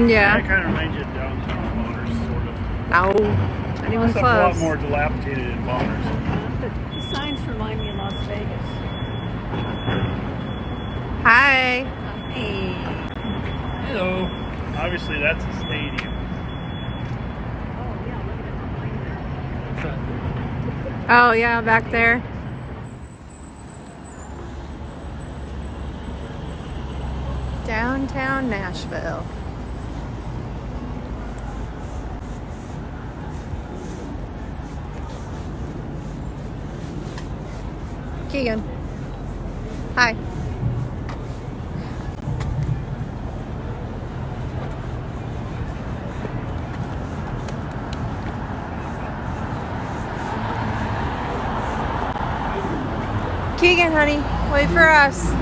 Yeah. That kind of reminds you of downtown Bonners, sort of. No, not even It's a lot close. more dilapidated in Bonners. The signs remind me of Las Vegas. Hi. Hey. Hello. Obviously, that's a stadium. Oh, yeah, look at it behind there. Oh yeah, back there. Downtown Nashville. Keegan. Hi. Keegan, honey, wait for us.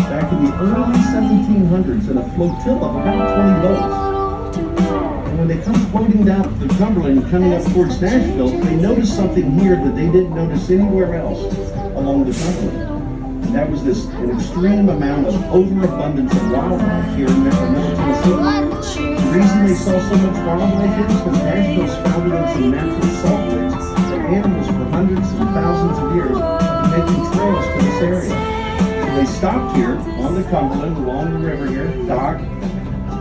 Back in the early 1700s in a flotilla of about 20 boats. And when they come floating down the Cumberland coming up towards Nashville, they noticed something here that they didn't notice anywhere else along the Cumberland. And that was an extreme amount of overabundance of wildlife here in Middle Tennessee. The reason they saw so much wildlife is because Nashville's founded on some natural salt licks that animals for hundreds and thousands of years have been making trails to this area. They stopped here on the Cumberland, along the river here, docked,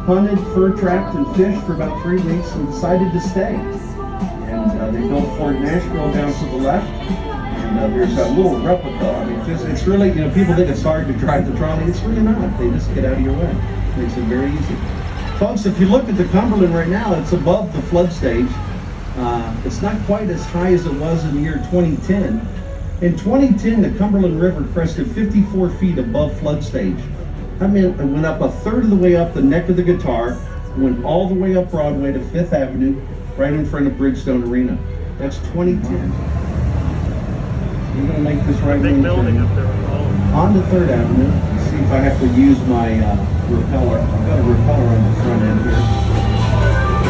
hunted, fur trapped, and fished for about 3 weeks and decided to stay. And they built Fort Nashville down to the left. And there's a little replica. I mean, it's really, people think it's hard to drive the trolley. It's really not. They just get out of your way. It makes it very easy. Folks, if you look at the Cumberland right now, it's above the flood stage. It's not quite as high as it was in the year 2010. In 2010, the Cumberland River crested 54 feet above flood stage. I mean, it went up a third of the way up the neck of the guitar, went all the way up Broadway to 5th Avenue, right in front of Bridgestone Arena. That's 2010. We're going to make this right Big building up there. on to 3rd Avenue. Let's see if I have to use my repeller. I've got a repeller on the front end here.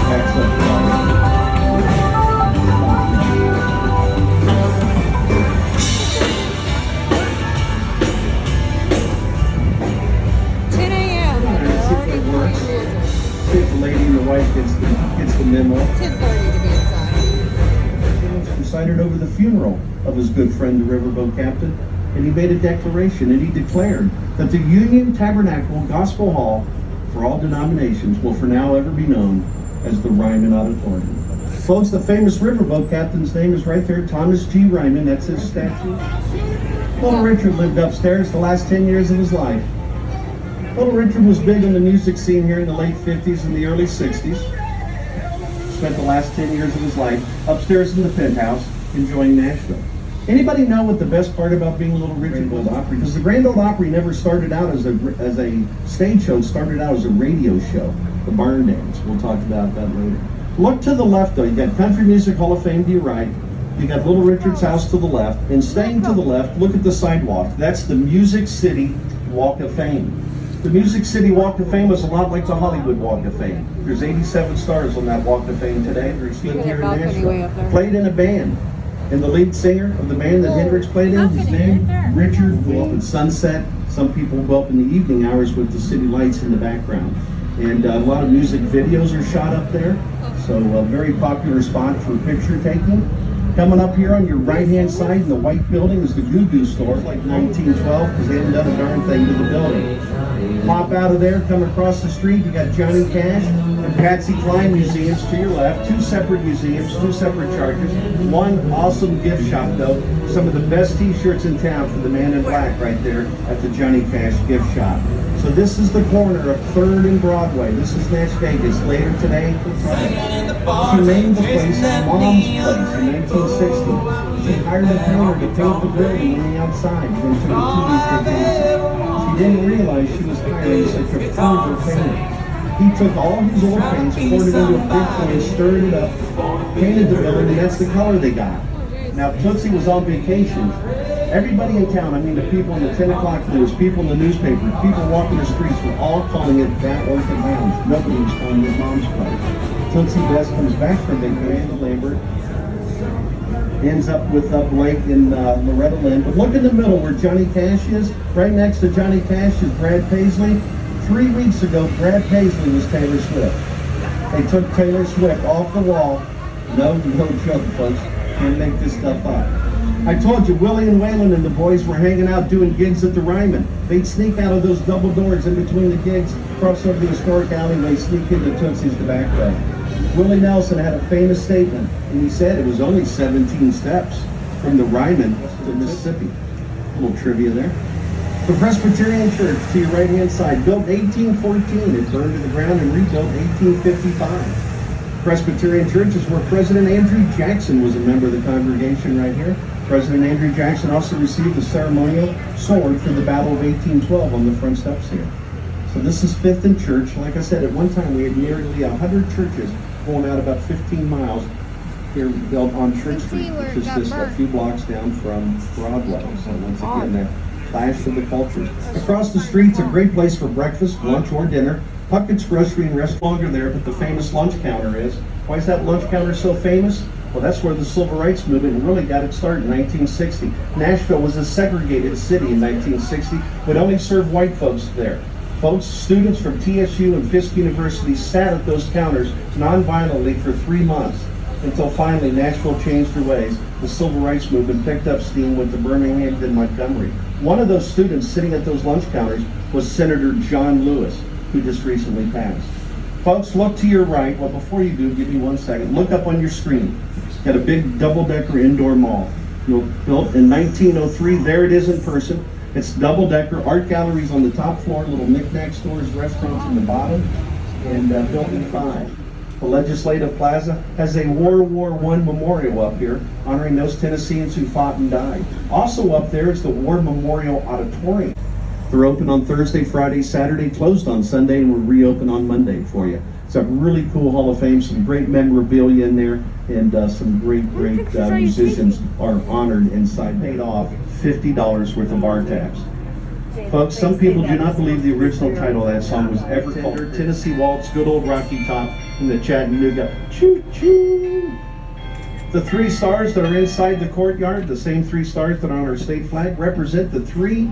Backs up. 10 a.m. See if the lady and the wife gets the memo. 10:30 to be exact. Presided over the funeral of his good friend, the riverboat captain, and he made a declaration, and he declared that the Union Tabernacle Gospel Hall for all denominations will for now ever be known as the Ryman Auditorium. Folks, the famous riverboat captain's name is right there, Thomas G. Ryman. That's his statue. Little Richard lived upstairs the last 10 years of his life. Little Richard was big in the music scene here in the late 50s and the early 60s. Spent the last 10 years of his life upstairs in the penthouse enjoying Nashville. Anybody know what the best part about being Little Richard was? Opry? Because the Grand Ole Opry never started out as a stage show. It started out as a radio show, the Barn Dance. We'll talk about that later. Look to the left, though. You got Country Music Hall of Fame to your right. You got Little Richard's house to the left. And staying to the left, look at the sidewalk. That's the Music City Walk of Fame. The Music City Walk of Fame was a lot like the Hollywood Walk of Fame. There's 87 stars on that Walk of Fame today. They're still here in Nashville. Played in a band. And the lead singer of the band that Hendrix played in, his name, Richard, grew up at sunset. Some people go up in the evening hours with the city lights in the background. And a lot of music videos are shot up there. So a very popular spot for picture taking. Coming up here on your right-hand side in the white building is the Goo Goo Store, like 1912, because they haven't done a darn thing to the building. Pop out of there, come across the street, you got Johnny Cash and Patsy Cline museums to your left. Two separate museums, two separate charges. One awesome gift shop, though. Some of the best t-shirts in town for the man in black right there at the Johnny Cash gift shop. So this is the corner of 3rd and Broadway. This is Nash Vegas. Later today, she named the place Mom's Place in 1960. She hired a painter to paint the building on the outside. Then took it to these She didn't realize she was hiring such a fervent painter. He took all his old paints, poured it into a big can, stirred it up, painted the building, and that's the color they got. Now, Tootsie was on vacation. Everybody in town, I mean the people in the 10 o'clock news, people in the newspaper, people walking the streets were all calling it That Orphan Lounge. Nobody was calling it Mom's Place. Tootsie Best comes back from vacation to Lambert, ends up with Blake in Loretta Lynn. But look in the middle where Johnny Cash is. Right next to Johnny Cash is Brad Paisley. 3 weeks ago, Brad Paisley was Taylor Swift. They took Taylor Swift off the wall. No joke, folks. Can't make this stuff up. I told you, Willie and Waylon and the boys were hanging out doing gigs at the Ryman. They'd sneak out of those double doors in between the gigs, cross over the historic alleyway, sneak into Tootsie's the back way. Willie Nelson had a famous statement, and he said it was only 17 steps from the Ryman to Mississippi. A little trivia there. The Presbyterian Church, to your right-hand side, built 1814. It burned to the ground and rebuilt 1855. Presbyterian Church is where President Andrew Jackson was a member of the congregation right here. President Andrew Jackson also received the ceremonial sword for the Battle of 1812 on the front steps here. So this is 5th and Church. Like I said, at one time we had nearly 100 churches going out about 15 miles here built on Church Street, which is just a few blocks down from Broadway. So once again, that clash of the cultures. Across the street's a great place for breakfast, lunch, or dinner. Puckett's Grocery and Restaurant longer there, but the famous lunch counter is. Why is that lunch counter so famous? Well, that's where the Civil Rights Movement really got its start in 1960. Nashville was a segregated city in 1960, would only serve white folks there. Folks, students from TSU and Fisk University sat at those counters nonviolently for 3 months until finally Nashville changed their ways. The Civil Rights Movement picked up steam with the Birmingham and Montgomery. One of those students sitting at those lunch counters was Senator John Lewis, who just recently passed. Folks, look to your right. Well, before you do, give me 1 second. Look up on your screen. Got a big double-decker indoor mall. Built in 1903. There it is in person. It's double-decker, art galleries on the top floor, little knick-knack stores, restaurants in the bottom, and built in 5. The Legislative Plaza has a World War I memorial up here, honoring those Tennesseans who fought and died. Also up there is the War Memorial Auditorium. They're open on Thursday, Friday, Saturday, closed on Sunday, and we'll reopen on Monday for you. It's a really cool Hall of Fame, some great memorabilia in there, and some great musicians are honored inside. Paid off $50 worth of bar tabs. Folks, some people do not believe the original title of that song was ever called Tennessee Waltz, Good Old Rocky Top in the Chattanooga Choo Choo. The 3 stars that are inside the courtyard, the same 3 stars that are on our state flag, represent the 3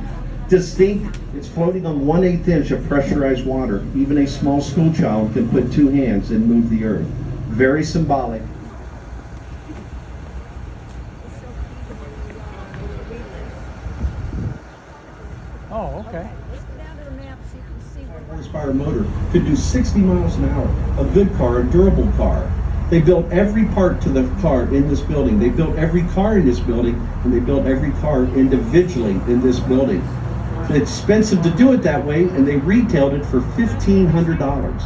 distinct. It's floating on 1/8 inch of pressurized water. Even a small school child can put 2 hands and move the earth. Very symbolic. Oh, okay. Let's go down to the map so you can see where. Horsepower motor could do 60 miles an hour. A good car, a durable car. They built every part to the car in this building. They built every car in this building, and they built every car individually in this building. It's expensive to do it that way, and they retailed it for $1,500.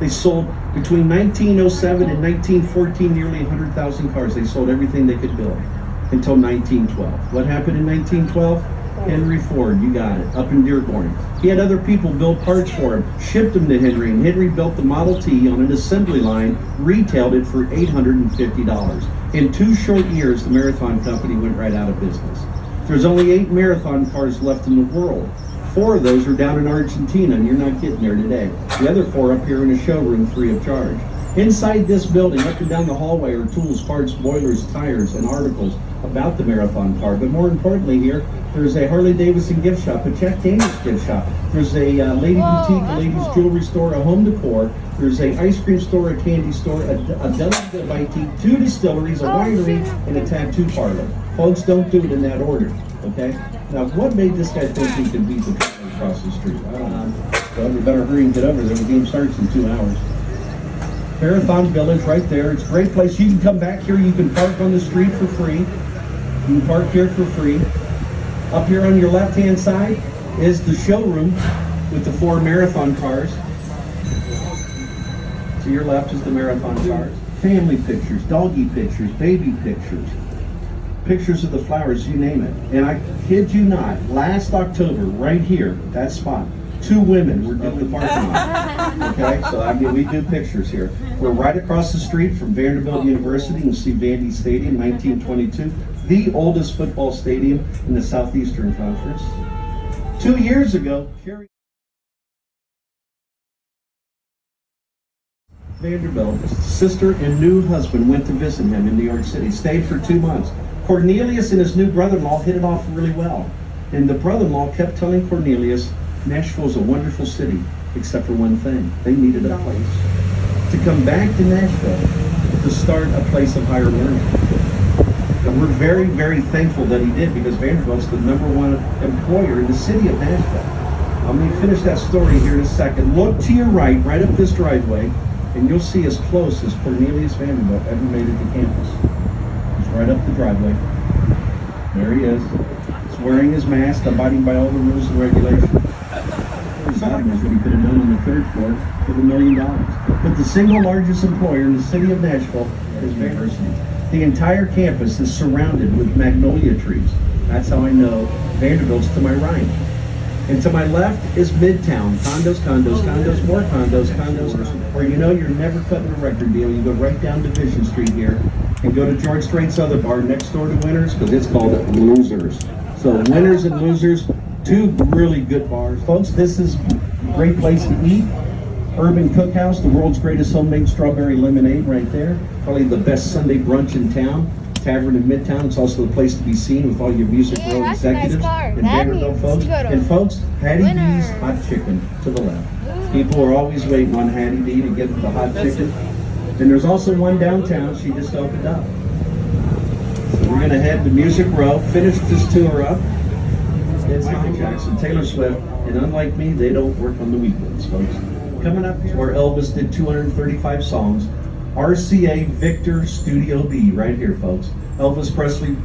They sold between 1907 and 1914 nearly 100,000 cars. They sold everything they could build until 1912. What happened in 1912? Henry Ford, you got it, up in Dearborn. He had other people build parts for him, shipped them to Henry, and Henry built the Model T on an assembly line, retailed it for $850. In 2 short years, the Marathon Company went right out of business. There's only 8 Marathon cars left in the world. 4 of those are down in Argentina, and you're not getting there today. The other 4 up here in a showroom free of charge. Inside this building, up and down the hallway, are tools, parts, boilers, tires, and articles about the Marathon car. But more importantly here, there's a Harley-Davidson gift shop, a Jack Daniels gift shop. There's a lady boutique, a ladies jewelry store, a home decor. There's a ice cream store, a candy store, a dozen boutique, 2 distilleries, a winery, and a tattoo parlor. Folks, don't do it in that order, okay? Now, what made this guy think he could beat the truck across the street? I don't know. Well, we better hurry and get over there. The game starts in 2 hours. Marathon Village right there. It's a great place. You can come back here. You can park on the street for free. You can park here for free. Up here on your left-hand side is the showroom with the 4 Marathon cars. To your left is the Marathon cars. Family pictures, doggy pictures, baby pictures, pictures of the flowers, you name it. And I kid you not, last October, right here, that spot, 2 women were doing the parking lot. Okay, so I mean, we do pictures here. We're right across the street from Vanderbilt University. You'll see Vandy Stadium, 1922, the oldest football stadium in the Southeastern Conference. 2 years ago, Vanderbilt's sister and new husband went to visit him in New York City, stayed for 2 months. Cornelius and his new brother-in-law hit it off really well. And the brother-in-law kept telling Cornelius, Nashville's a wonderful city, except for one thing. They needed a place to come back to Nashville to start a place of higher learning. And we're very, very thankful that he did, because Vanderbilt's the #1 employer in the city of Nashville. I'm going to finish that story here in a second. Look to your right up this driveway, and you'll see as close as Cornelius Vanderbilt ever made it to campus. He's right up the driveway. There he is. He's wearing his mask, abiding by all the rules and regulations. His item is what he could have done on the 3rd floor for $1 million. But the single largest employer in the city of Nashville is University. The entire campus is surrounded with magnolia trees. That's how I know Vanderbilt's to my right. And to my left is Midtown. Condos, condos, condos, more condos, condos. Where you know you're never cutting a record deal. You go right down Division Street here and go to George Strait's other bar next door to Winners, because it's called Losers. So Winners and Losers, 2 really good bars. Folks, this is a great place to eat. Urban Cookhouse, the world's greatest homemade strawberry lemonade right there. Probably the best Sunday brunch in town. Tavern in Midtown. It's also the place to be seen with all your Music Row executives and Vanderbilt folks. And folks, Hattie D's Hot Chicken to the left. People are always waiting on Hattie D to get the hot chicken. And there's also one downtown. She just opened up. So we're going to head to Music Row, finish this tour up. It's Michael Jackson, Taylor Swift, and unlike me, they don't work on the weekends, folks. Coming up is where Elvis did 235 songs. RCA Victor Studio B, right here, folks. Elvis Presley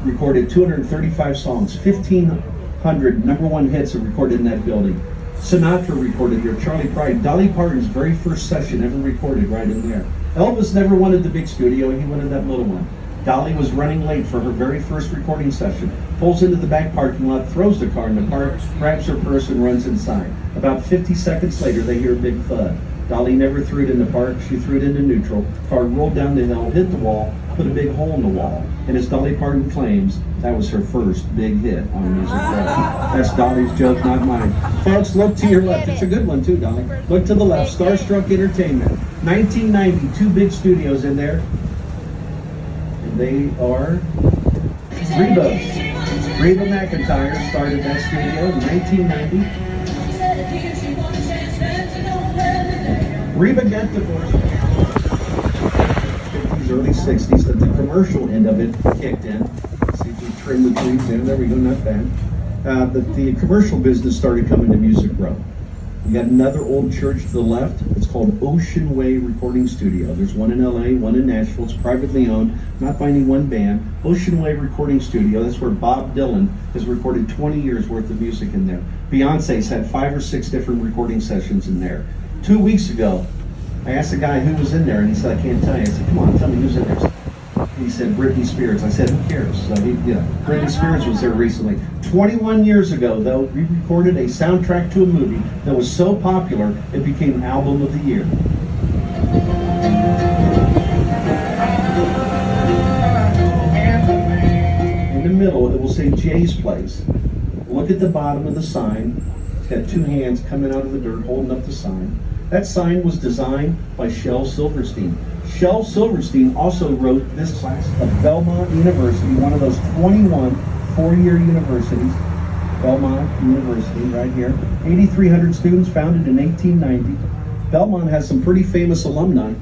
recorded 235 songs. 1,500 #1 hits are recorded in that building. Sinatra recorded here. Charlie Pride. Dolly Parton's very first session ever recorded right in there. Elvis never wanted the big studio. He wanted that little one. Dolly was running late for her very first recording session. Pulls into the back parking lot, throws the car in the park, grabs her purse, and runs inside. About 50 seconds later, they hear a big thud. Dolly never threw it in the park. She threw it into neutral. Car rolled down the hill, hit the wall, put a big hole in the wall. And as Dolly Parton claims, that was her first big hit on Music Row. That's Dolly's joke, not mine. Folks, look to your left. It's a good one too, Dolly. Look to the left. Starstruck Entertainment. 1990, 2 big studios in there. And they are Reba. Reba McEntire started that studio in 1990. Reba got divorced in the 50s, early 60s, that the commercial end of it kicked in. See if we trim the trees in. There we go, not bad. But the commercial business started coming to Music Row. We got another old church to the left. It's called Ocean Way Recording Studio. There's one in LA, one in Nashville. It's privately owned, not by any one band. Ocean Way Recording Studio. That's where Bob Dylan has recorded 20 years worth of music in there. Beyonce's had 5 or 6 different recording sessions in there. 2 weeks ago, I asked the guy who was in there, and he said, I can't tell you. I said, come on, tell me who's in there. He said, Britney Spears. I said, who cares? So Britney Spears was there recently. 21 years ago, though, we recorded a soundtrack to a movie that was so popular, it became Album of the Year. In the middle, it will say Jay's Place. Look at the bottom of the sign. It's got 2 hands coming out of the dirt, holding up the sign. That sign was designed by Shel Silverstein. Shel Silverstein also wrote this class of Belmont University, one of those 21 4-year universities. Belmont University, right here. 8,300 students, founded in 1890. Belmont has some pretty famous alumni.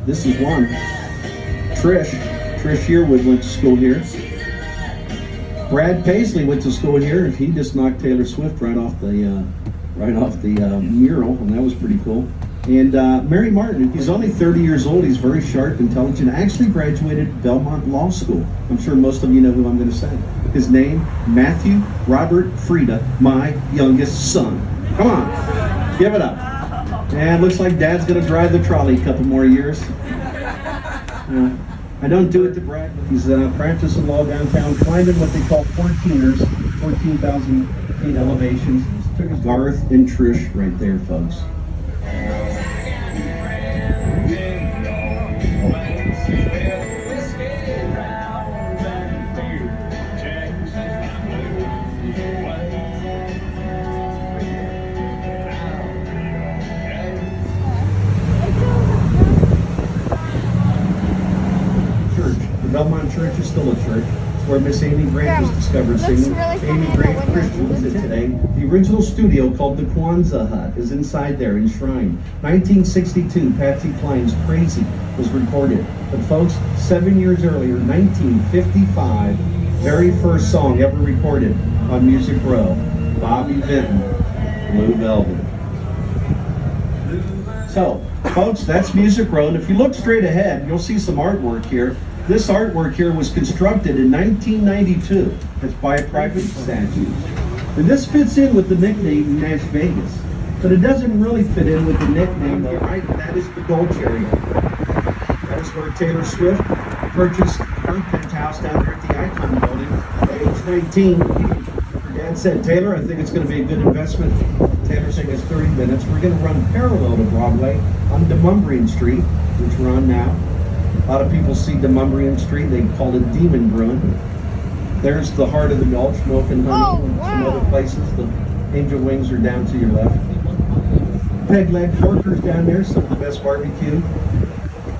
This is one. Trish Yearwood went to school here. Brad Paisley went to school here. He just knocked Taylor Swift right off the mural, and that was pretty cool. And Mary Martin, he's only 30 years old. He's very sharp, intelligent. Actually graduated Belmont Law School. I'm sure most of you know who I'm going to say. His name, Matthew Robert Frieda, my youngest son. Come on, give it up. And looks like Dad's going to drive the trolley a couple more years. I don't do it to brag, but he's practicing law downtown, climbing what they call 14ers, 14,000 feet elevations. Garth and Trish right there, folks. Church. The Belmont Church is still a church. It's where Miss Amy Grant was discovered singing. Amy Grant Christian is it today. The original studio called the Kwanzaa Hut is inside there, enshrined. 1962, Patsy Cline's Crazy was recorded. But folks, 7 years earlier, 1955, very first song ever recorded on Music Row, Bobby Vinton, Blue Velvet. So, folks, that's Music Row, and if you look straight ahead, you'll see some artwork here. This artwork here was constructed in 1992. It's by a private statue. And this fits in with the nickname Nash Vegas, but it doesn't really fit in with the nickname, though, right? That is the Gold Chariot. That is where Taylor Swift purchased her penthouse down there at the Icon Building at age 19. Her dad said, Taylor, I think it's going to be a good investment. Taylor said it's 30 minutes. We're going to run parallel to Broadway on Demumbrian Street, which we're on now. A lot of people see Demumbrian Street, they call it Demon Bruin. There's the heart of the Gulch, Milk and Honey, and some other places. The Angel Wings are down to your left. Peg Leg Porkers down there, some of the best barbecue.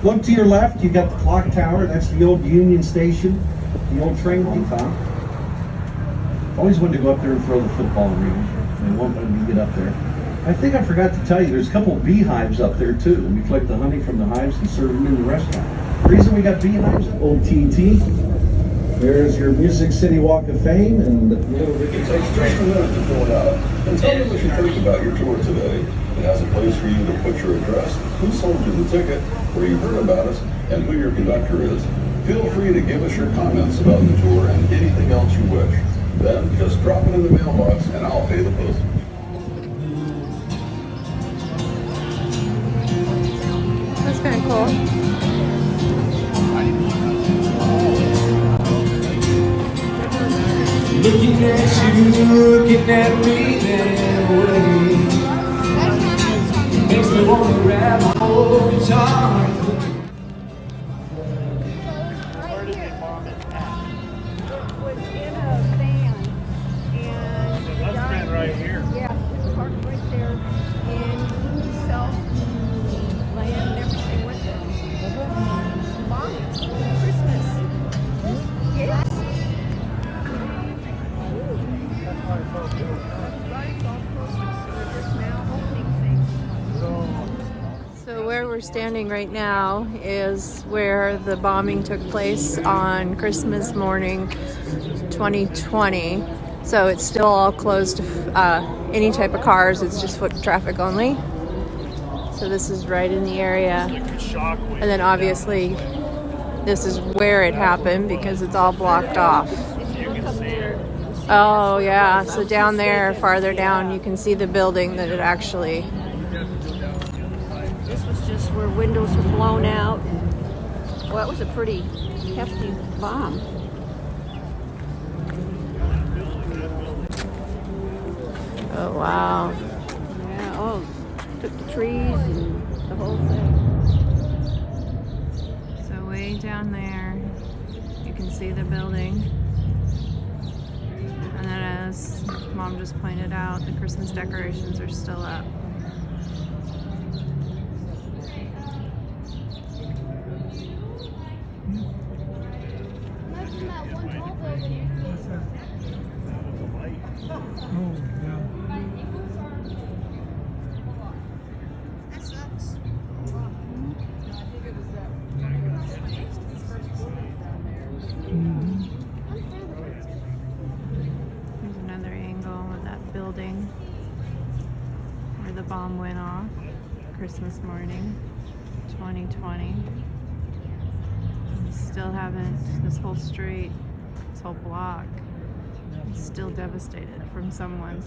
Look to your left, you got the clock tower. That's the old Union Station, the old train depot. Always wanted to go up there and throw the football around. They won't let me get up there. I think I forgot to tell you, there's a couple of beehives up there too. We collect the honey from the hives and serve them in the restaurant. The reason we got beehives, OTT. There's your Music City Walk of Fame, and It takes just a minute to fill it out. And tell me what you think about your tour today. It has a place for you to put your address, who sold you the ticket, where you heard about us, and who your conductor is. Feel free to give us your comments about the tour and anything else you wish. Then just drop it in the mailbox and I'll pay the postage. That's kind of cool. Looking at you, looking at me that way makes me want to grab my whole guitar. Where did they bomb it at? Was in a van, and It must have been right here. yeah, it's parked right there, and himself, land, and everything with it. Bombing, Christmas. Yes. So where we're standing right now is where the bombing took place on Christmas morning 2020. So it's still all closed to any type of cars. It's just foot traffic only. So this is right in the area. Like the shockwave. And then obviously this is where it happened because it's all blocked off. You can see it. Oh yeah, so down there, farther down, you can see the building that it actually... This was just where windows were blown out. Well, it was a pretty hefty bomb. Oh wow. Yeah, oh, took the trees and the whole thing. So way down there, you can see the building. And then as Mom just pointed out, the Christmas decorations are still up. Here's another angle of that building where the bomb went off Christmas morning 2020. We still haven't, this whole street, this whole block is still devastated from someone's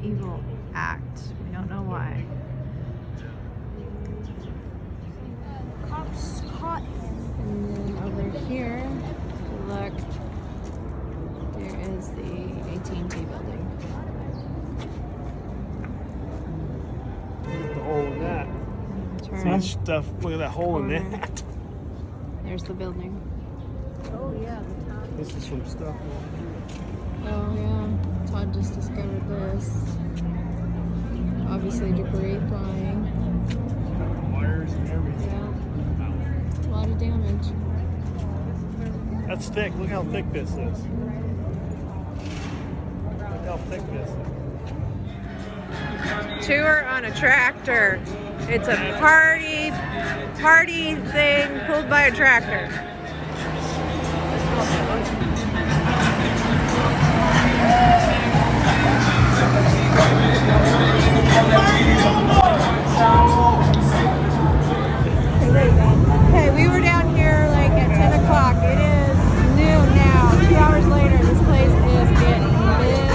evil act. We don't know why. Cops caught him. And then over here, look, there is the AT&T building. See stuff. Look at that hole in that. There's the building. Oh yeah, the top. This is some stuff. Oh yeah, Todd just discovered this. Obviously debris flying. Wires and everything. Yeah. A lot of damage. That's thick. Look how thick this is. Look how thick this is. Tour on a tractor. It's a party thing pulled by a tractor. Okay, we were down here like at 10 o'clock. It is noon now. 2 hours later, this place is getting busy.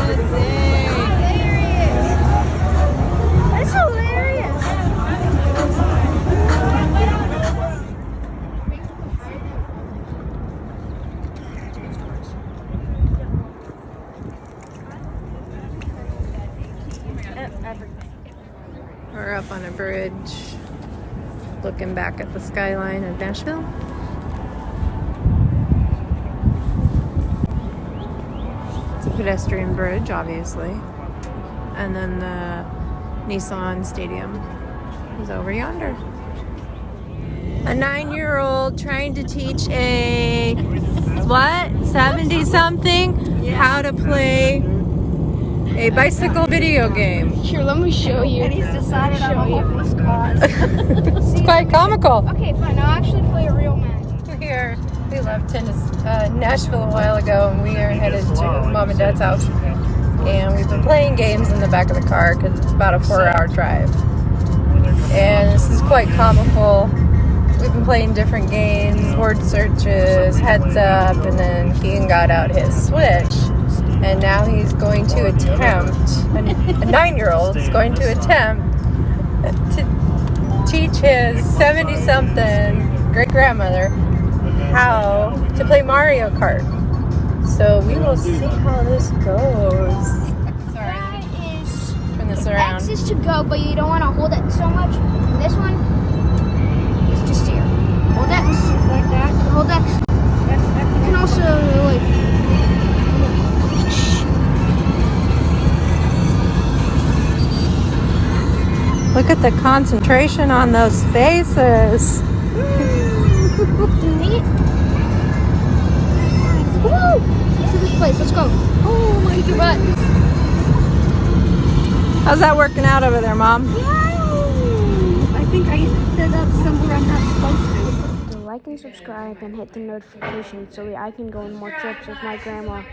That's hilarious. We're up on a bridge, looking back at the skyline of Nashville. It's a pedestrian bridge, obviously. And then the Nissan Stadium is over yonder. A 9-year-old trying to teach a, what, 70-something how to play a bicycle video game. Here, let me show you. And he's decided on a hopeless cause. It's quite comical. Okay, fine. I'll actually play a real match. We left Nashville a while ago, and we are headed to Mom and Dad's house. And we've been playing games in the back of the car because it's about a 4-hour drive. And this is quite comical. We've been playing different games, word searches, heads up, and then Keegan got out his Switch. And now he's going to attempt, a 9-year-old is going to attempt to teach his 70-something great-grandmother how to play Mario Kart. So we will see how this goes. That is. Turn this around. X is to go, but you don't want to hold it so much. And this one is to steer. Hold X like that. Hold X. You can also like. Look at the concentration on those faces. Neat. Woo! To this place. Let's go. Oh my God. How's that working out over there, Mom? I think I ended up somewhere I'm not supposed to. Like and subscribe and hit the notification so I can go on more trips with my grandma.